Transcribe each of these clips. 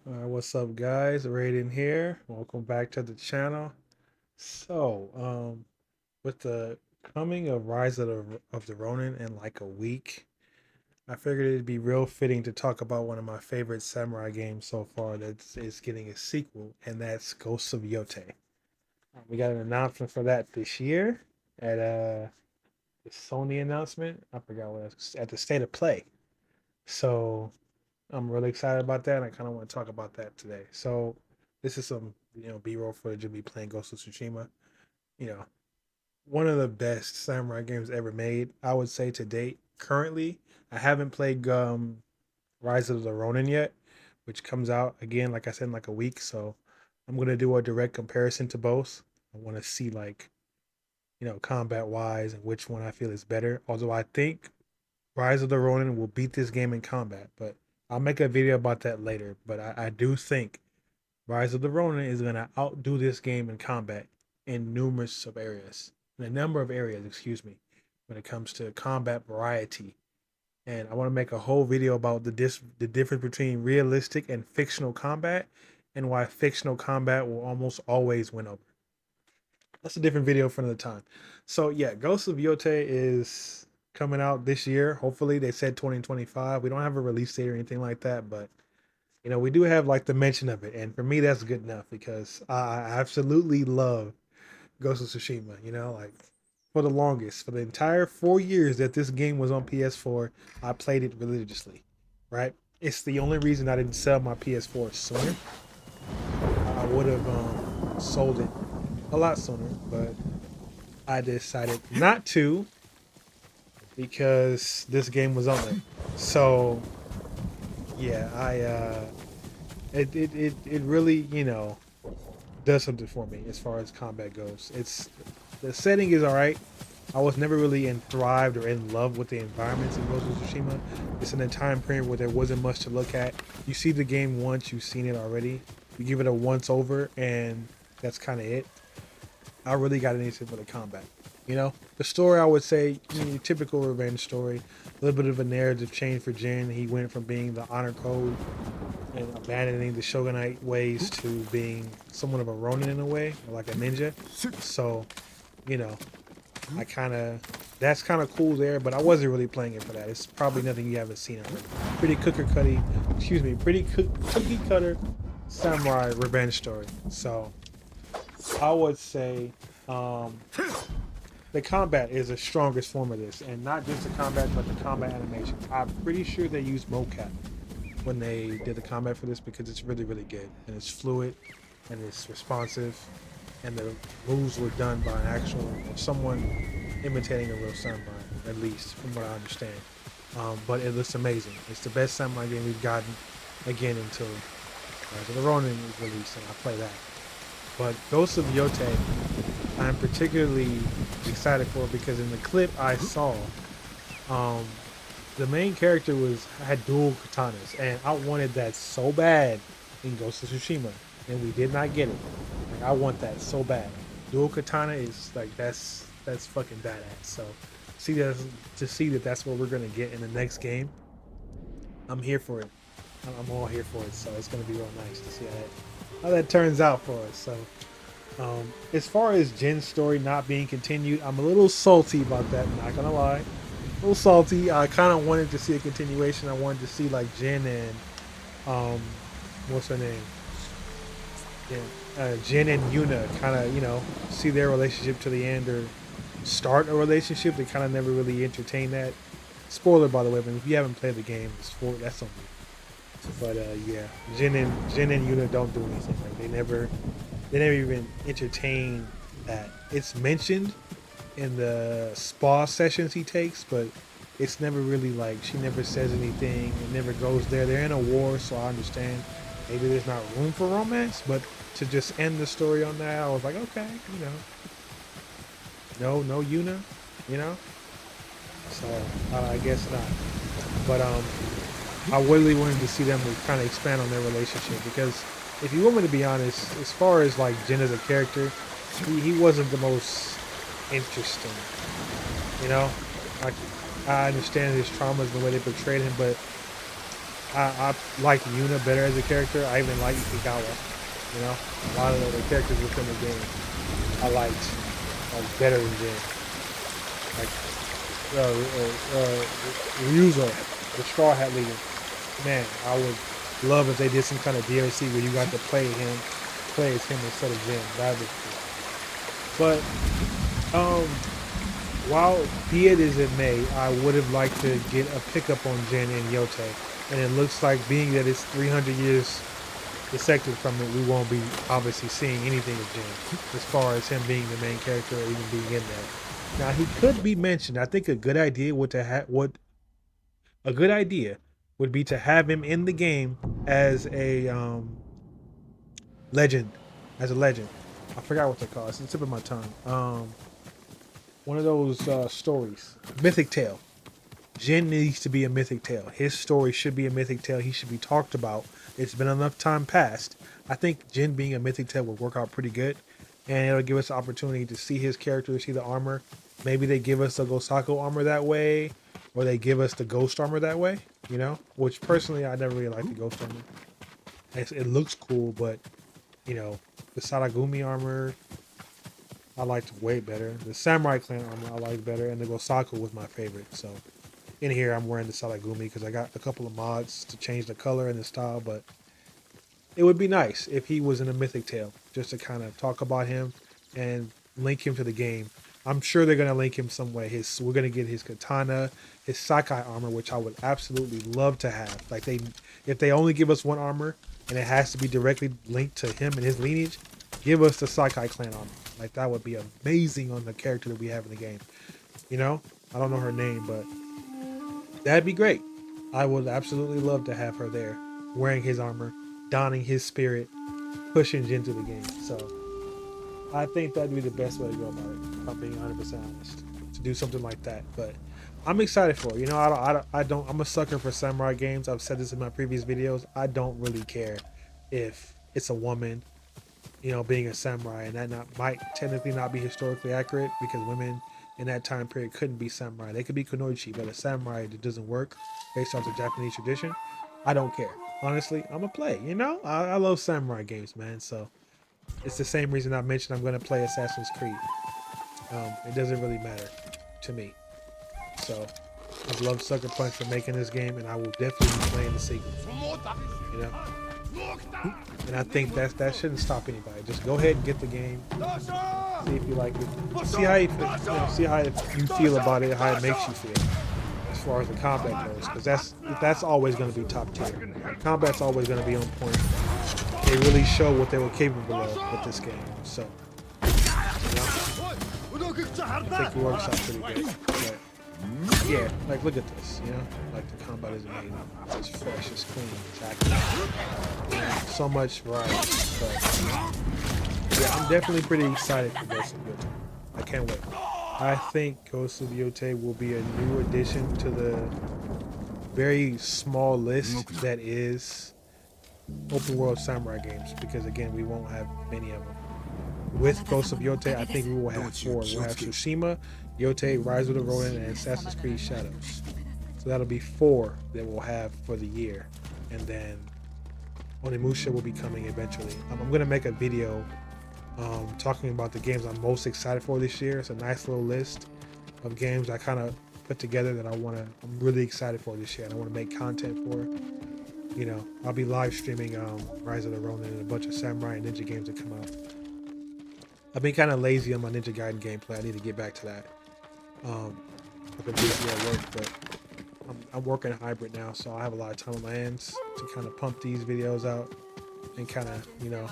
What's up, guys? Raiden here. Welcome back to the channel. With the coming of Rise of the Ronin in like a week, I figured it'd be real fitting to talk about one of my favorite samurai games so far that is getting a sequel, and that's Ghosts of Yotei. We got an announcement for that this year at the Sony announcement. I forgot what it was, at the State of Play. So I'm really excited about that, and I kind of want to talk about that today. So this is some B-roll footage of me playing Ghost of Tsushima. You know, one of the best samurai games ever made, I would say to date. Currently, I haven't played Rise of the Ronin yet, which comes out again, like I said, in like a week. So I'm gonna do a direct comparison to both. I want to see like combat wise and which one I feel is better. Although I think Rise of the Ronin will beat this game in combat, but I'll make a video about that later. But I do think Rise of the Ronin is going to outdo this game in combat in numerous of areas, in a number of areas, excuse me, when it comes to combat variety. And I want to make a whole video about the difference between realistic and fictional combat, and why fictional combat will almost always win over. That's a different video for another time. So yeah, Ghost of Yotei is coming out this year. Hopefully, they said 2025. We don't have a release date or anything like that, but we do have like the mention of it, and for me, that's good enough because I absolutely love Ghost of Tsushima. Like for the longest, for the entire 4 years that this game was on PS4, I played it religiously. Right? It's the only reason I didn't sell my PS4 sooner. I would have sold it a lot sooner, but I decided not to because this game was on there. So yeah, it really does something for me as far as combat goes. It's the setting is all right. I was never really enthralled or in love with the environments in Ghost of Tsushima. It's in a time period where there wasn't much to look at. You see the game once, you've seen it already. You give it a once over, and that's kind of it. I really got into it for the combat. The story, I would say, typical revenge story. A little bit of a narrative change for Jin. He went from being the honor code and abandoning the shogunate ways to being somewhat of a ronin in a way, like a ninja. So, you know, I kind of that's kind of cool there, but I wasn't really playing it for that. It's probably nothing you haven't seen already. Pretty cookie cutter samurai revenge story. So I would say um, the combat is the strongest form of this, and not just the combat, but the combat animation. I'm pretty sure they used mocap when they did the combat for this because it's really, really good and it's fluid and it's responsive, and the moves were done by an actual someone imitating a real samurai, at least from what I understand. But it looks amazing. It's the best samurai game we've gotten again until the Ronin is released, and I play that. But Ghost of Yotei, I'm particularly excited for because in the clip I saw, um, the main character had dual katanas, and I wanted that so bad in Ghost of Tsushima, and we did not get it. Like I want that so bad. Dual katana is like that's fucking badass. So see that that's what we're gonna get in the next game. I'm here for it. I'm all here for it. So it's gonna be real nice to see how that turns out for us. So as far as Jin's story not being continued, I'm a little salty about that. Not gonna lie, a little salty. I kind of wanted to see a continuation. I wanted to see like Jin and um, what's her name? Yeah, Jin and Yuna kind of see their relationship to the end or start a relationship. They kind of never really entertain that. Spoiler, by the way, but if you haven't played the game, that's on you. But yeah, Jin and Yuna don't do anything. Like they never even entertain that. It's mentioned in the spa sessions he takes, but it's never really like she never says anything. It never goes there. They're in a war, so I understand. Maybe there's not room for romance, but to just end the story on that, I was like, okay, no Yuna, you know. So I guess not. But I really wanted to see them kind of expand on their relationship because if you want me to be honest, as far as like Jin as a character, he wasn't the most interesting. You know, like I understand his traumas and the way they portrayed him, but I like Yuna better as a character. I even like Ikawa. You know, a lot of the characters within the game I liked like better than Jin. Like Ryuzo, the Straw Hat Leader. Man, I would love if they did some kind of DLC where you got to play as him instead of Jin. That'd be cool. But while be it is in May, I would have liked to get a pickup on Jin and Yotei. And it looks like being that it's 300 years dissected from it, we won't be obviously seeing anything of Jin as far as him being the main character or even being in there. Now he could be mentioned. I think a good idea would be to have him in the game as a legend, I forgot what they call it. It's the tip of my tongue. One of those stories, mythic tale. Jin needs to be a mythic tale. His story should be a mythic tale. He should be talked about. It's been enough time past. I think Jin being a mythic tale would work out pretty good, and it'll give us the opportunity to see his character, see the armor. Maybe they give us the Gosaku armor that way, or they give us the Ghost armor that way. You know, which personally I never really liked the Ghost armor. It looks cool, but you know, the Saragumi armor I liked way better. The Samurai Clan armor I liked better, and the Gosaku was my favorite. So in here I'm wearing the Saragumi because I got a couple of mods to change the color and the style, but it would be nice if he was in a mythic tale just to kind of talk about him and link him to the game. I'm sure they're gonna link him some way. We're gonna get his katana, his Sakai armor, which I would absolutely love to have. Like if they only give us one armor and it has to be directly linked to him and his lineage, give us the Sakai clan armor. Like that would be amazing on the character that we have in the game. You know, I don't know her name, but that'd be great. I would absolutely love to have her there, wearing his armor, donning his spirit, pushing Jin to the game. So I think that'd be the best way to go about it, if I'm being 100% honest, to do something like that. But I'm excited for it. You know, I'm a sucker for samurai games. I've said this in my previous videos. I don't really care if it's a woman, you know, being a samurai, and that might technically not be historically accurate because women in that time period couldn't be samurai. They could be kunoichi, but a samurai that doesn't work based off the Japanese tradition. I don't care. Honestly, I'm a play. You know, I love samurai games, man. So it's the same reason I mentioned I'm going to play Assassin's Creed. It doesn't really matter to me. So I love Sucker Punch for making this game, and I will definitely be playing the sequel. You know, and I think that shouldn't stop anybody. Just go ahead and get the game, see if you like it, see how you feel about it, how it makes you feel as far as the combat goes, because that's always going to be top tier. Combat's always going to be on point. They really show what they were capable of with this game. So, you know, I think it works out pretty good. But, yeah, like look at this, you know, like the combat is amazing. It's fresh, it's clean, it's accurate. You know, so much variety. But yeah, I'm definitely pretty excited for Ghost of Yotei. I can't wait. I think Ghost of Yotei will be a new addition to the very small list that is open world samurai games, because again, we won't have many of them. With Ghost of Yotei, I think we will have 4. We'll have Tsushima, Yotei, Rise of the Ronin, and Assassin's Creed Shadows. So that'll be 4 that we'll have for the year. And then Onimusha will be coming eventually. I'm going to make a video talking about the games I'm most excited for this year. It's a nice little list of games I kind of put together that I'm really excited for this year, and I want to make content for. You know, I'll be live streaming Rise of the Ronin and a bunch of samurai and ninja games that come out. I've been kind of lazy on my Ninja Gaiden gameplay. I need to get back to that. I've been busy at work, but I'm working hybrid now, so I have a lot of time on my hands to kind of pump these videos out and kind of, you know,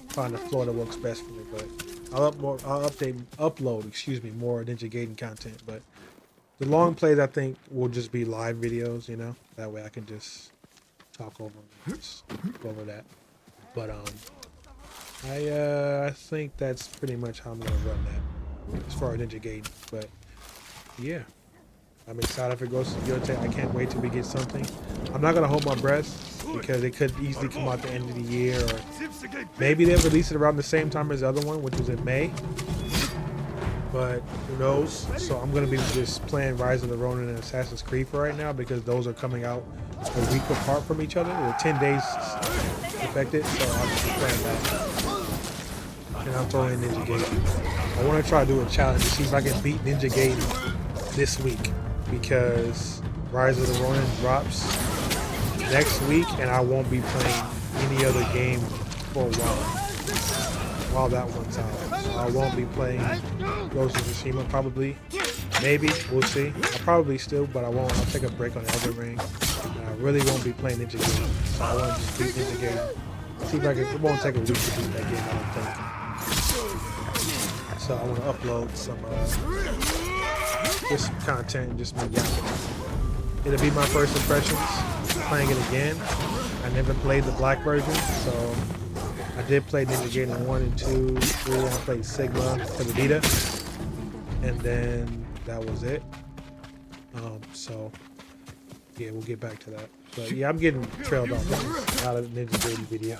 find the flow that works best for me. But I'll upload more Ninja Gaiden content. But the long plays, I think, will just be live videos. You know, that way I can just talk over that. But I think that's pretty much how I'm gonna run that as far as Ninja Gaiden. But yeah, I'm excited for Ghost of Yotei. I can't wait till we get something. I'm not gonna hold my breath because it could easily come out the end of the year, or maybe they'll release it around the same time as the other one, which was in May. but who knows? So I'm gonna be just playing Rise of the Ronin and Assassin's Creed for right now because those are coming out a week apart from each other. They're 10 days affected, so I'll just be playing that. And I'm throwing in Ninja Gaiden. I want to try to do a challenge to see if I can beat Ninja Gaiden this week because Rise of the Ronin drops next week, and I won't be playing any other game for a while that one's out. So I won't be playing Ghost of Tsushima probably. Maybe, we'll see. I'll probably still, but I won't. I'll take a break on Elden Ring. And I really won't be playing Ninja Gaiden. So I want to just beat Ninja Gaiden. See if I can, it won't take a week to beat that game, I don't think. So I want to upload some just some content and just me yapping. It'll be my first impressions playing it again. I never played the black version, so I did play Ninja Gaiden 1 and 2, 3, and I played Sigma for the Vita. And then that was it. So yeah, we'll get back to that. But yeah, I'm getting trailed off out of the Ninja Gaiden video.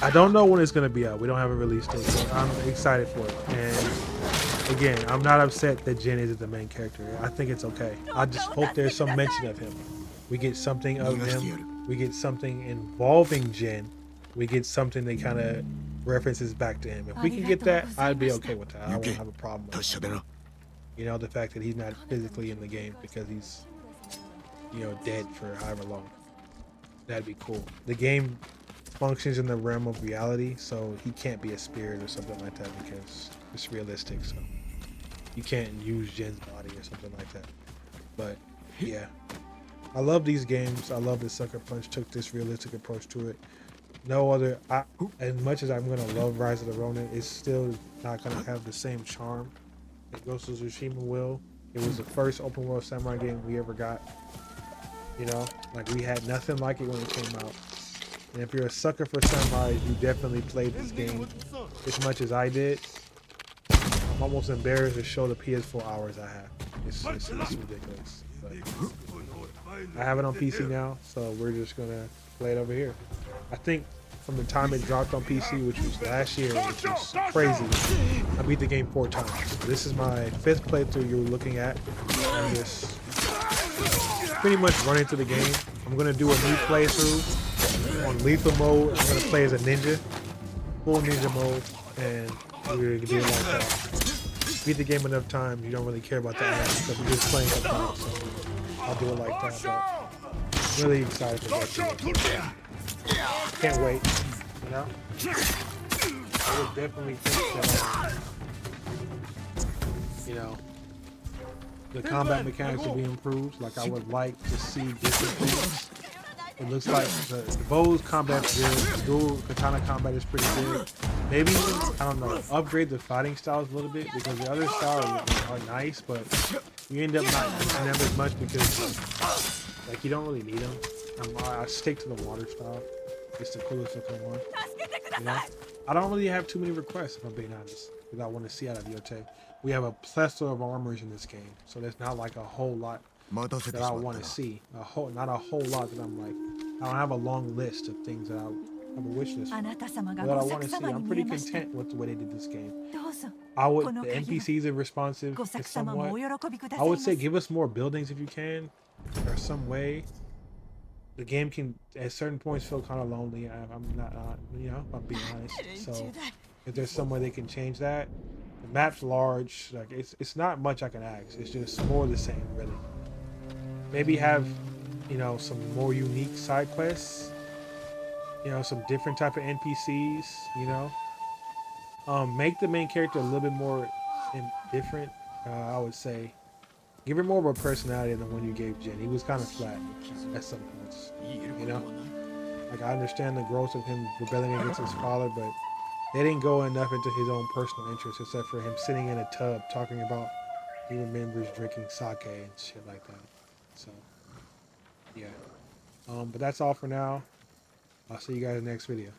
I don't know when it's gonna be out. We don't have a release date, but I'm excited for it. And again, I'm not upset that Jin isn't the main character. I think it's okay. I just hope there's some mention of him. We get something of him. We get something involving Jin. We get something that kind of references back to him. If we can get that, I'd be okay with that. I won't have a problem with that. You know, the fact that he's not physically in the game because he's, you know, dead for however long. That'd be cool. The game functions in the realm of reality, so he can't be a spirit or something like that because it's realistic. So you can't use Jin's body or something like that. But yeah, I love these games. I love that Sucker Punch took this realistic approach to it. No other, as much as I'm gonna love Rise of the Ronin, it's still not gonna have the same charm that Ghost of Tsushima will. It was the first open world samurai game we ever got. You know, like we had nothing like it when it came out. And if you're a sucker for samurai, you definitely played this game as much as I did. I'm almost embarrassed to show the PS4 hours I have. It's ridiculous. But I have it on PC now, so we're just gonna play it over here. I think from the time it dropped on PC, which was last year, which was crazy, I beat the game 4 times. This is my 5th playthrough you're looking at. I'm just pretty much running through the game. I'm gonna do a new playthrough on lethal mode. I'm gonna play as a ninja, full ninja mode, and we're gonna do it like that. Beat the game enough times, you don't really care about the ads because we're just playing sometimes. So I'll do it like that. But I'm really excited for that. Can't wait, you know? I would definitely think that, you know, the combat mechanics will be improved. Like, I would like to see different things. It looks like the bow's combat's good, the dual katana combat is pretty good. Maybe even, I don't know, upgrade the fighting styles a little bit because the other styles are nice, but you end up not using them as much because, like, you don't really need them. I stick to the water style. It's the coolest looking one. You know? I don't really have too many requests, if I'm being honest, because I want to see out of Yotei. We have a plethora of armors in this game, so there's not like a whole lot that I want to see. Not a whole lot that I'm like, I don't have a long list of things that I have a wish list for. But I want to see. I'm pretty content with the way they did this game. The NPCs are responsive somewhat. I would say give us more buildings if you can, or some way. The game can, at certain points, feel kind of lonely. I'm not, you know, if I'm being honest. So, if there's some way they can change that, the map's large. Like it's not much I can ask. It's just more of the same, really. Maybe have, you know, some more unique side quests. You know, some different type of NPCs. You know, make the main character a little bit more different. I would say. Give her more of a personality than the one you gave Jin. He was kind of flat at some points, you know? Like, I understand the growth of him rebelling against his father, but they didn't go enough into his own personal interests except for him sitting in a tub talking about he remembers drinking sake and shit like that. So, yeah. But that's all for now. I'll see you guys in the next video.